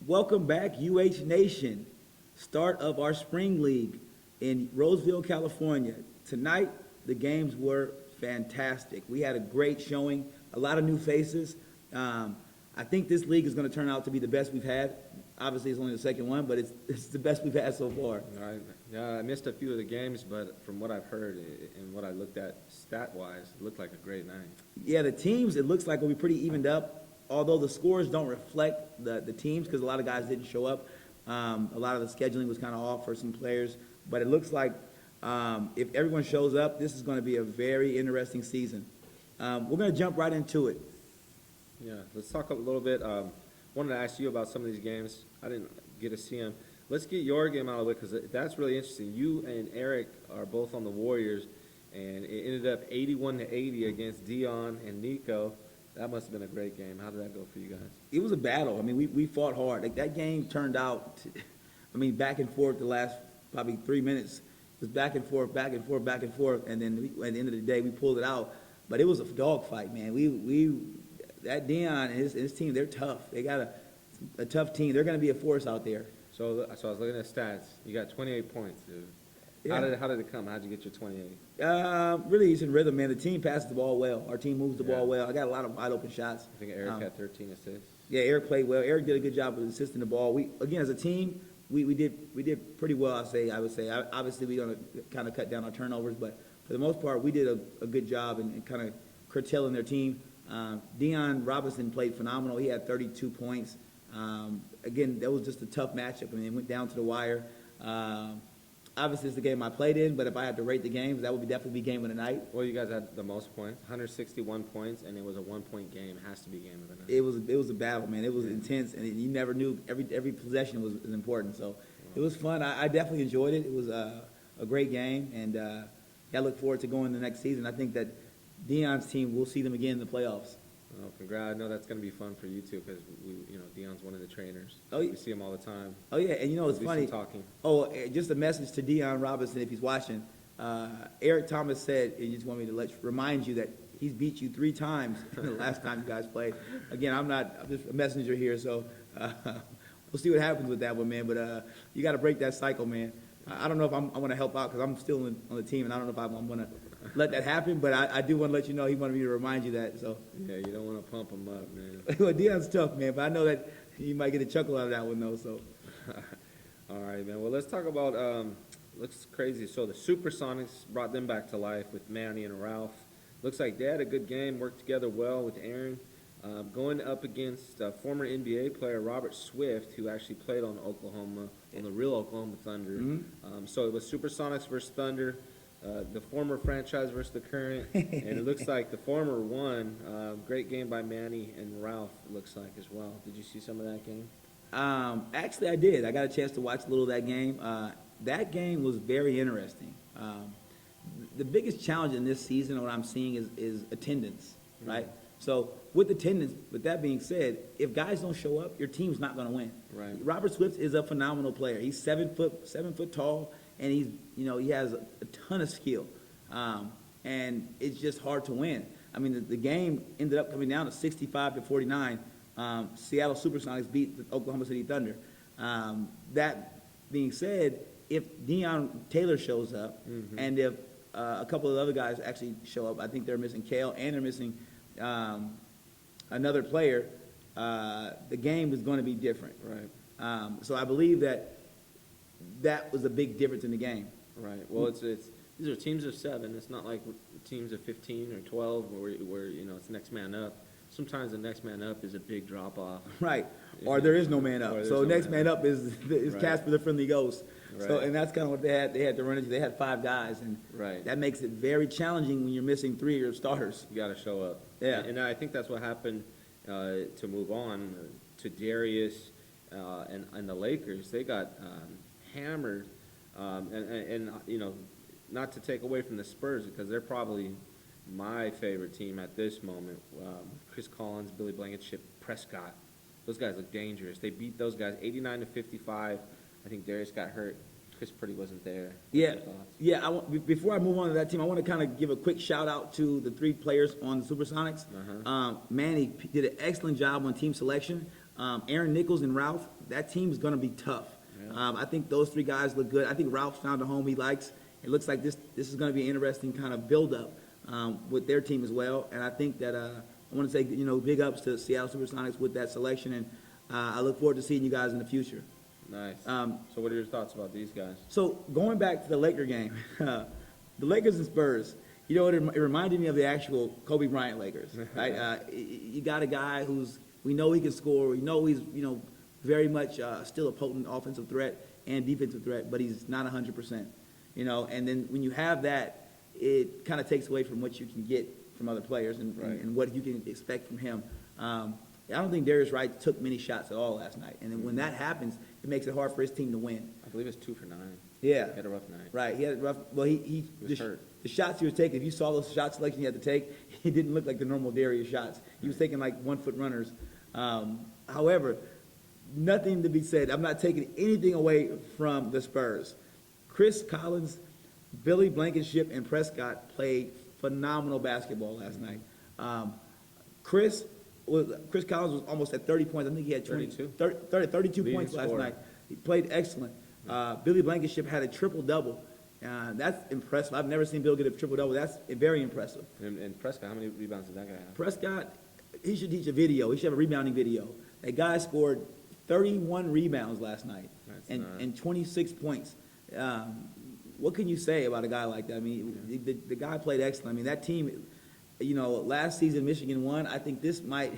Welcome back, UH Nation. Start of our spring league in Roseville, California. Tonight, the games were fantastic. We had a great showing, a lot of new faces. I think this league is going to turn out to be the best we've had. Obviously, it's only the second one, but it's the best we've had so far. All right. Yeah, I missed a few of the games, but from what I've heard and what I looked at stat-wise, it looked like a great night. Yeah, the teams, it looks like will be pretty evened up, although the scores don't reflect the teams because a lot of guys didn't show up. A lot of the scheduling was kind of off for some players, but it looks like if everyone shows up, this is going to be a very interesting season. We're going to jump right into it. Yeah, let's talk a little bit. Wanted to ask you about some of these games. I didn't get to see them. Let's get your game out of the way because that's really interesting. You and Eric are both on the Warriors, and it ended up 81-80 against Dion and Nico. That must have been a great game. How did that go for you guys? It was a battle. I mean, we fought hard. Like that game turned out, back and forth the last probably 3 minutes. It was back and forth, back and forth, back and forth, and then at the end of the day, we pulled it out. But it was a dogfight, man. That Dion and his team, they're tough. They got a tough team. They're going to be a force out there. So I was looking at stats. You got 28 points, dude. Yeah. How did it come? How did you get your 28? Really, he's in rhythm, man. The team passes the ball well. Our team moves the ball well. I got a lot of wide open shots. I think Eric had 13 assists. Yeah, Eric played well. Eric did a good job of assisting the ball. Again, as a team, we did pretty well. I would say. Obviously, we're going to kind of cut down our turnovers, but for the most part, we did a good job in kind of curtailing their team. Dion Robinson played phenomenal. He had 32 points. Again, that was just a tough matchup. I mean, it went down to the wire. Obviously, it's the game I played in, but if I had to rate the games, that would definitely be game of the night. Well, you guys had the most points, 161 points, and it was a one-point game. It has to be game of the night. It was a battle, man. It was intense, and you never knew every possession was important. So it was fun. I definitely enjoyed it. It was a great game, and I look forward to going the next season. I think that Dion's team, we'll see them again in the playoffs. Oh, congrats. I know that's going to be fun for you, too, because, Dion's one of the trainers. Oh, we see him all the time. Oh, yeah, and it's funny. Talking. Oh, just a message to Dion Robinson if he's watching. Eric Thomas said, and you just want me to remind you that he's beat you 3 times the last time you guys played. Again, I'm just a messenger here, so we'll see what happens with that one, man. But you got to break that cycle, man. I don't know if I want to help out because I'm still on the team, and I don't know if I'm going to let that happen, but I do want to let you know he wanted me to remind you that. So yeah, you don't want to pump him up, man. Well, Dion's tough, man, but I know that you might get a chuckle out of that one, though. So all right, man. Well, let's talk about looks crazy. So the Supersonics brought them back to life with Manny and Ralph. Looks like they had a good game, worked together well with Aaron. Going up against former NBA player Robert Swift, who actually played on the real Oklahoma Thunder. Mm-hmm. So it was Supersonics versus Thunder, the former franchise versus the current, and it looks like the former won. Great game by Manny and Ralph, it looks like, as well. Did you see some of that game? Actually, I did. I got a chance to watch a little of that game. That game was very interesting. The biggest challenge in this season, what I'm seeing, is attendance, right? So with attendance, with that being said, if guys don't show up, your team's not going to win. Right. Robert Swift is a phenomenal player. He's 7 foot tall, and he has a ton of skill, and it's just hard to win. I mean, the game ended up coming down to 65-49. Seattle Supersonics beat the Oklahoma City Thunder. That being said, if Deion Taylor shows up, and if a couple of other guys actually show up, I think they're missing Kale and they're missing another player, the game is going to be different. Right. So I believe that was a big difference in the game. Right. Well, these are teams of 7. It's not like teams of 15 or 12 where it's next man up. Sometimes the next man up is a big drop off. Right. Or there is no man up. So next man up is Right. Casper the Friendly Ghost. Right. So and that's kind of what they had. They had to run into. They had 5 guys, and Right. that makes it very challenging when you're missing 3 of your starters. You got to show up. Yeah. And I think that's what happened to move on to Darius and the Lakers. They got hammered, and not to take away from the Spurs because they're probably my favorite team at this moment. Chris Collins, Billy Blankenship, Prescott. Those guys look dangerous. They beat those guys 89-55. I think Darius got hurt. Chris Purdy wasn't there. Yeah. Before I move on to that team, I want to kind of give a quick shout out to the 3 players on the Supersonics. Manny did an excellent job on team selection. Aaron Nichols and Ralph, that team is going to be tough. Yeah. I think those three guys look good. I think Ralph's found a home he likes. It looks like this is going to be an interesting kind of build-up with their team as well. And I think that I want to say, big ups to Seattle Supersonics with that selection, and I look forward to seeing you guys in the future. Nice. So what are your thoughts about these guys? So going back to the Laker game, the Lakers and Spurs, it reminded me of the actual Kobe Bryant Lakers, right? You got a guy we know he can score. We know he's, very much still a potent offensive threat and defensive threat, but he's not 100%, And then when you have that, it kind of takes away from what you can get from other players and what you can expect from him. I don't think Darius Wright took many shots at all last night. And then when that happens, it makes it hard for his team to win. I believe it's 2 for 9. Yeah. He had a rough night. Right. He had a rough. Well, he was hurt. The shots he was taking, if you saw those shot selection he had to take, he didn't look like the normal Darius shots. He was taking like 1-foot runners. However, nothing to be said. I'm not taking anything away from the Spurs. Chris Collins, Billy Blankenship, and Prescott played phenomenal basketball last night. Chris Collins was almost at 30 points. I think he had 32 Leading points last scorer. night. He played excellent. Billy Blankenship had a triple-double. That's impressive. I've never seen Bill get a triple-double. That's very impressive. And Prescott, how many rebounds did that guy have? Prescott, he should teach a video. He should have a rebounding video. That guy scored 31 rebounds last night and 26 points. What can you say about a guy like that? I mean, the guy played excellent. I mean, that team, last season Michigan won. I think this might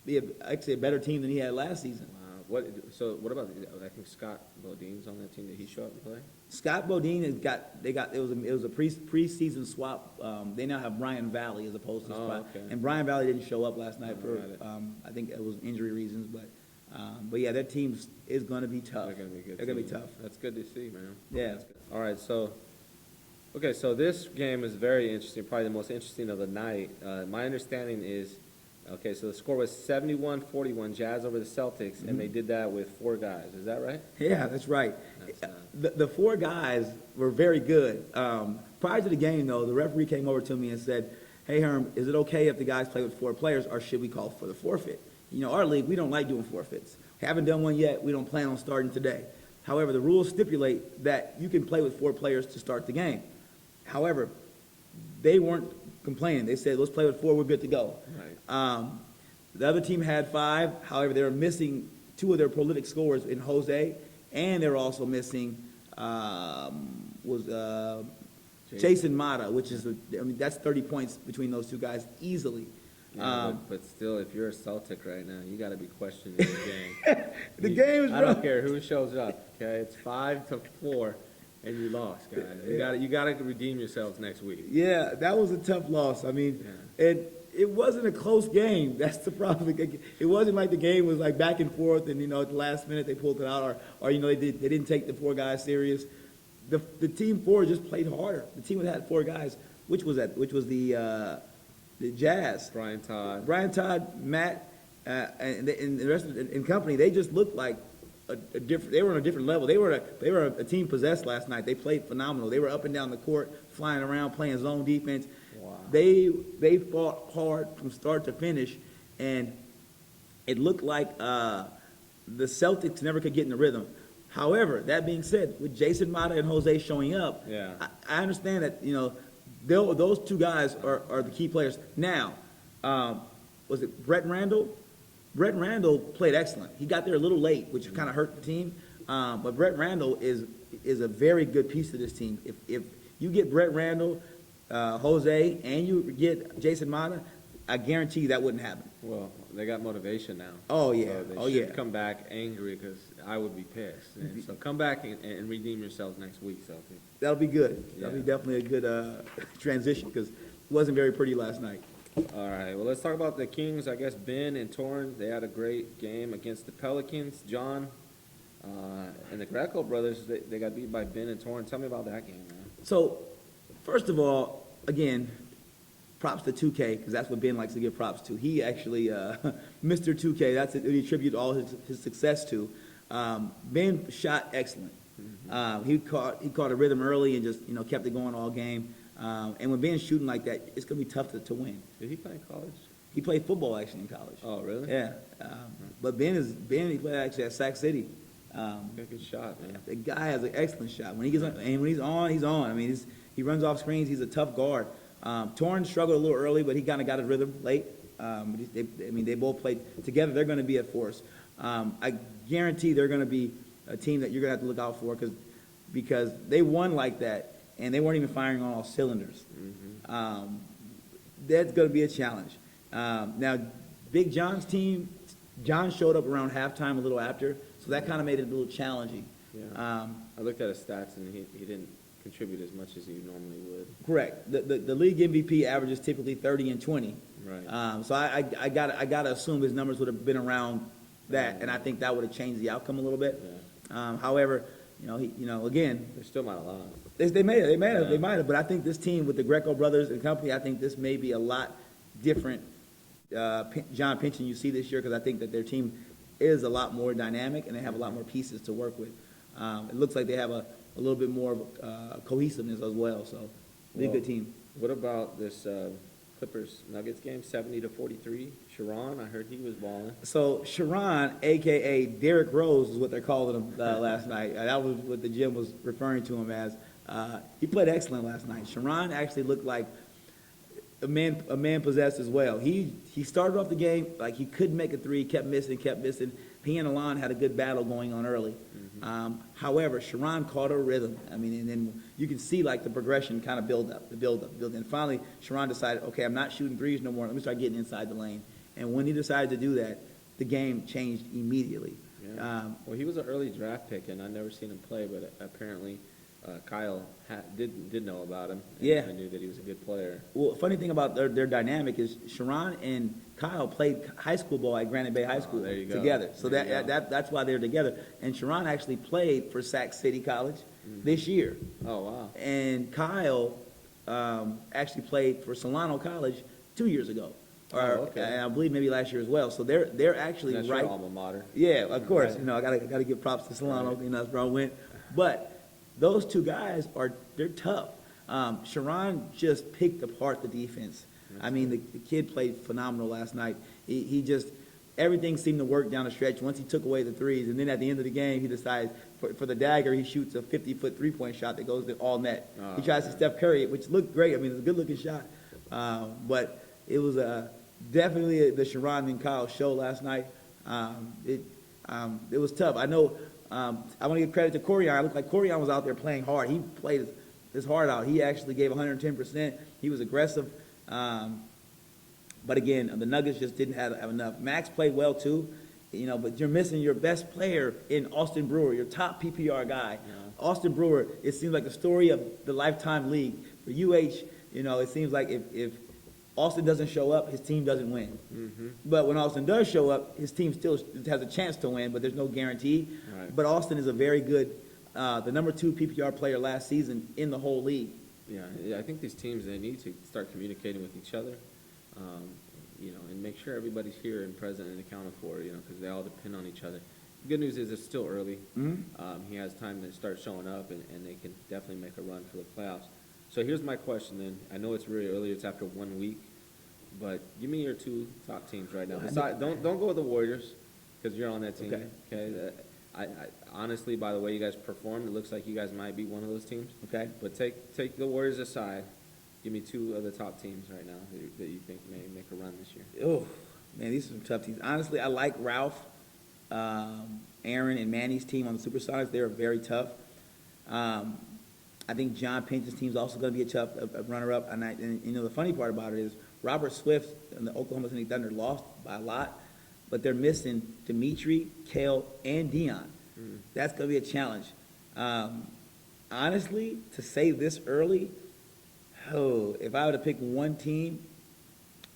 be actually a better team than he had last season. What about, I think Scott Bodine's on that team. Did he show up and play? Scott Bodine it was a preseason swap. They now have Brian Valley as opposed to Scott. Okay. And Brian Valley didn't show up last night for I think it was injury reasons, but yeah, that team is going to be tough. They're going to be good. They're going to be tough. That's good to see, man. Yeah. All right, so this game is very interesting, probably the most interesting of the night. My understanding is, so the score was 71-41, Jazz over the Celtics, and they did that with 4 guys. Is that right? Yeah, that's right. The 4 guys were very good. Prior to the game, though, the referee came over to me and said, "Hey, Herm, is it okay if the guys play with 4 players, or should we call for the forfeit?" Our league, we don't like doing forfeits. Haven't done one yet. We don't plan on starting today. However, the rules stipulate that you can play with 4 players to start the game. However, they weren't complaining. They said, "Let's play with 4. We're good to go." Right. The other team had 5. However, they were missing 2 of their prolific scorers in Jose, and they were also missing Jason Mata, which is that's 30 points between those 2 guys easily. Yeah, but still, if you're a Celtic right now, you got to be questioning the game. The game is I don't rough. care who shows up. Okay, it's 5-4, and you lost, guys. You got to redeem yourselves next week. Yeah, that was a tough loss. I mean, it wasn't a close game. That's the problem. It wasn't like the game was like back and forth, and at the last minute they pulled it out, or they didn't take the 4 guys serious. The team 4 just played harder. The team that had 4 guys, which was the Jazz. Brian Todd, Matt, and the rest of the company. They just looked like a different. They were on a different level. They were a team possessed last night. They played phenomenal. They were up and down the court, flying around, playing zone defense. Wow. They fought hard from start to finish, and it looked like the Celtics never could get in the rhythm. However, that being said, with Jason Mata and Jose showing up, I understand that those 2 guys are the key players. Now, was it Brett Randall? Brett Randall played excellent. He got there a little late, which kind of hurt the team. But Brett Randall is a very good piece of this team. If you get Brett Randall, Jose, and you get Jason Mata, I guarantee you that wouldn't happen. Well, they got motivation now. Oh, yeah. So they should come back angry, because I would be pissed. And so come back and redeem yourselves next week, Celtics. That'll be good. Yeah. That'll be definitely a good transition, because it wasn't very pretty last night. All right, well, let's talk about the Kings. I guess Ben and Torrance, they had a great game against the Pelicans. John and the Greco brothers, they got beat by Ben and Torrance. Tell me about that game, man. So, first of all, again, props to 2K, because that's what Ben likes to give props to. He actually, Mr. 2K, that's what he attributes all his success to. Ben shot excellent. He caught a rhythm early and just kept it going all game. And when Ben's shooting like that, it's gonna be tough to win. Did he play in college? He played football actually in college. Oh, really? Yeah. But Ben he played actually at Sac City. Got a good shot, man. The guy has an excellent shot. When he gets on, and when he's on, he's on. I mean, he runs off screens. He's a tough guard. Torrance struggled a little early, but he kind of got his rhythm late. They both played together. They're going to be a force. I guarantee they're going to be a team that you're going to have to look out for because they won like that, and they weren't even firing on all cylinders. Mm-hmm. That's going to be a challenge. Now, Big John's team, John showed up around halftime a little after, so that kind of made it a little challenging. Yeah. I looked at his stats, and he didn't contribute as much as he normally would. Correct. The league MVP averages typically 30 and 20. Right. So I gotta assume his numbers would have been around that, and I think that would have changed the outcome a little bit. Yeah. However, again, They still might have lost. they might have, but I think this team with the Greco brothers and company, I think this may be a lot different John Pinchon you see this year, because I think that their team is a lot more dynamic and they have a lot more pieces to work with. It looks like they have a little bit more cohesiveness as well, so be a good team. What about this Clippers-Nuggets game, 70-43? Sharon, I heard he was balling. So Sharon, a.k.a. Derrick Rose, is what they're calling him last night. That was what the gym was referring to him as. He played excellent last night. Sharon actually looked like a man possessed as well. He started off the game like he couldn't make a three, kept missing. He and Alon had a good battle going on early. Mm-hmm. However, Sharon caught a rhythm. I mean, and then you can see like the progression kind of build up. And finally, Sharon decided, okay, I'm not shooting threes no more. Let me start getting inside the lane. And when he decided to do that, the game changed immediately. Yeah. Well, he was an early draft pick, and I've never seen him play, but apparently Kyle did know about him. And Yeah. I knew that he was a good player. Well, funny thing about their dynamic is Sharon and Kyle played high school ball at Granite Bay High School there you go. together. So There you go. that's why they're together. And Sharon actually played for Sac City College this year. Oh, wow. And Kyle actually played for Solano College 2 years ago. Okay. And I believe maybe last year as well. So they're actually That's right. your alma mater. Yeah, of course. Right. I gotta give props to Solano. Right. That's where I went. But those two guys they're tough. Sharon just picked apart the defense. I mean, the kid played phenomenal last night. He just everything seemed to work down the stretch once he took away the threes, and then at the end of the game, he decides for the dagger, he shoots a 50-foot three-point shot that goes to all net. Oh, he tries to Steph Curry, which looked great. I mean, it was a good-looking shot, but it was definitely the Sharon and Kyle show last night. It was tough. I know. I want to give credit to Corian. It looked like Corian was out there playing hard. He played his heart out. He actually gave 110%. He was aggressive. But again, the Nuggets just didn't have enough. Max played well too, but you're missing your best player in Austin Brewer, your top PPR guy. Yeah. Austin Brewer, it seems like the story of the lifetime league. For UH, it seems like if Austin doesn't show up, his team doesn't win. Mm-hmm. But when Austin does show up, his team still has a chance to win, but there's no guarantee. Right. But Austin is a very good, the number 2 PPR player last season in the whole league. Yeah, I think these teams, they need to start communicating with each other, and make sure everybody's here and present and accounted for, because they all depend on each other. The good news is it's still early. Mm-hmm. He has time to start showing up, and they can definitely make a run for the playoffs. So here's my question then. I know it's really early, it's after 1 week, but give me your 2 top teams right now. Don't go with the Warriors, because you're on that team. Okay. I honestly, by the way you guys performed, it looks like you guys might be one of those teams. Okay. But take the Warriors aside. Give me 2 of the top teams right now that you think may make a run this year. Oh, man, these are some tough teams. Honestly, I like Ralph, Aaron, and Manny's team on the Supersonics. They're very tough. I think John Pinch's team is also going to be a runner-up. And the funny part about it is Robert Swift and the Oklahoma City Thunder lost by a lot, but they're missing Dimitri, Kale, and Dion. That's going to be a challenge. Honestly, to say this early, if I were to pick one team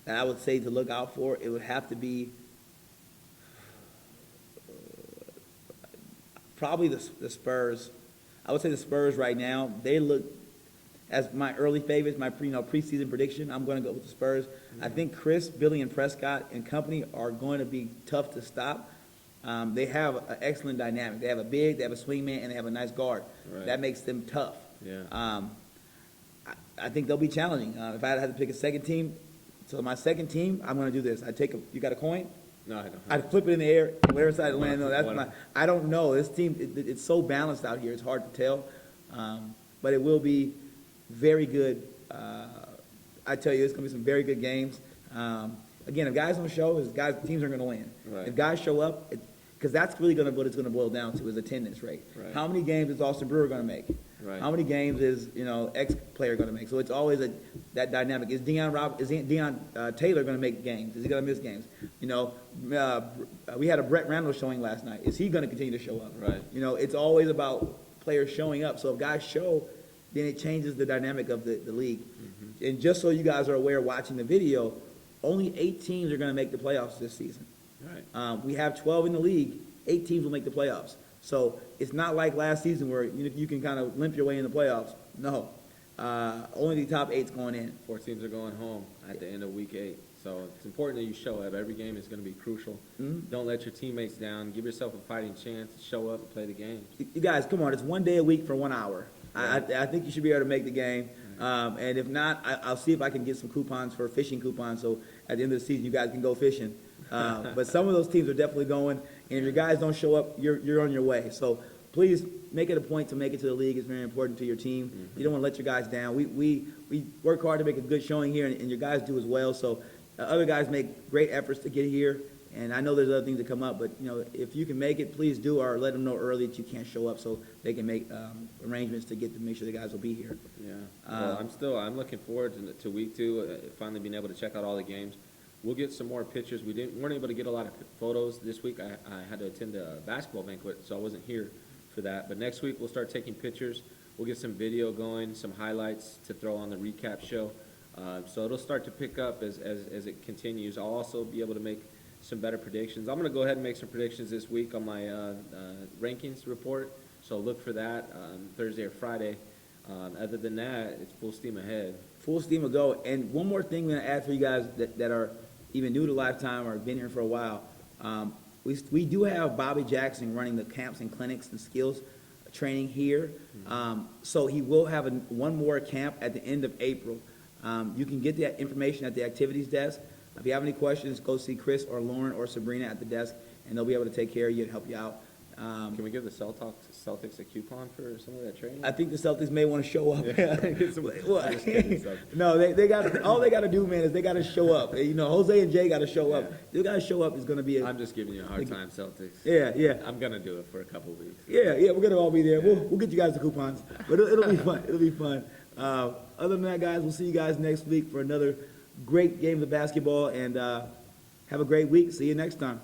that I would say to look out for, it would have to be probably the Spurs. I would say the Spurs right now. They look as my early favorites, my preseason prediction. I'm going to go with the Spurs. I think Chris, Billy, and Prescott and company are going to be tough to stop. They have an excellent dynamic. They have a big, they have a swingman, and they have a nice guard. Right. That makes them tough. Yeah. I think they'll be challenging. If I had to pick a second team, so my second team, I'm going to do this. You got a coin? No, I don't. I'd flip it in the air, whatever side it lands on. That's What- my. I don't know. This team, it's so balanced out here. It's hard to tell, but it will be very good. I tell you, it's going to be some very good games. Again, if guys don't show, teams are going to win. Right. If guys show up, because that's really what it's going to boil down to is attendance rate. Right. How many games is Austin Brewer going to make? Right. How many games is X player going to make? So it's always that dynamic. Is Deion Taylor going to make games? Is he going to miss games? We had a Brett Randall showing last night. Is he going to continue to show up? Right. It's always about players showing up. So if guys show, then it changes the dynamic of the league. Mm-hmm. And just so you guys are aware, watching the video, only 8 teams are going to make the playoffs this season. Right. We have 12 in the league. 8 teams will make the playoffs. So it's not like last season where you can kind of limp your way in the playoffs. No. Only the top 8's going in. 4 teams are going home at the end of week 8. So it's important that you show up. Every game is going to be crucial. Mhm. Don't let your teammates down. Give yourself a fighting chance. Show up and play the game. You guys, come on. It's 1 day a week for 1 hour. I think you should be able to make the game. And if not, I'll see if I can get some coupons for fishing coupons. So at the end of the season, you guys can go fishing. But some of those teams are definitely going. And if your guys don't show up, you're on your way. So please make it a point to make it to the league. It's very important to your team. Mm-hmm. You don't want to let your guys down. We work hard to make a good showing here, and your guys do as well. So other guys make great efforts to get here. And I know there's other things that come up, but if you can make it, please do, or let them know early that you can't show up, so they can make arrangements to make sure the guys will be here. Yeah. Well, I'm looking forward to week 2, finally being able to check out all the games. We'll get some more pictures. Weren't able to get a lot of photos this week. I had to attend a basketball banquet, so I wasn't here for that. But next week we'll start taking pictures. We'll get some video going, some highlights to throw on the recap show. So it'll start to pick up as it continues. I'll also be able to make some better predictions. I'm going to go ahead and make some predictions this week on my rankings report. So look for that Thursday or Friday. Other than that, it's full steam ahead. Full steam will go. And one more thing I'm going to add for you guys that are even new to Lifetime or been here for a while. We do have Bobby Jackson running the camps and clinics and skills training here. So he will have one more camp at the end of April. You can get that information at the activities desk. If you have any questions, go see Chris or Lauren or Sabrina at the desk, and they'll be able to take care of you and help you out. Can we give the Celtics a coupon for some of that training? I think the Celtics may want to show up. Get some- I'm just kidding, so. No, they got all they got to do, man, is they got to show up. Jose and Jay got to show up. They got to show up. Is going to be I'm just giving you a hard time, Celtics. Yeah. I'm going to do it for a couple of weeks. Yeah, we're gonna all be there. We'll get you guys the coupons, but it'll be fun. It'll be fun. Other than that, guys, we'll see you guys next week for another great game of basketball, and have a great week. See you next time.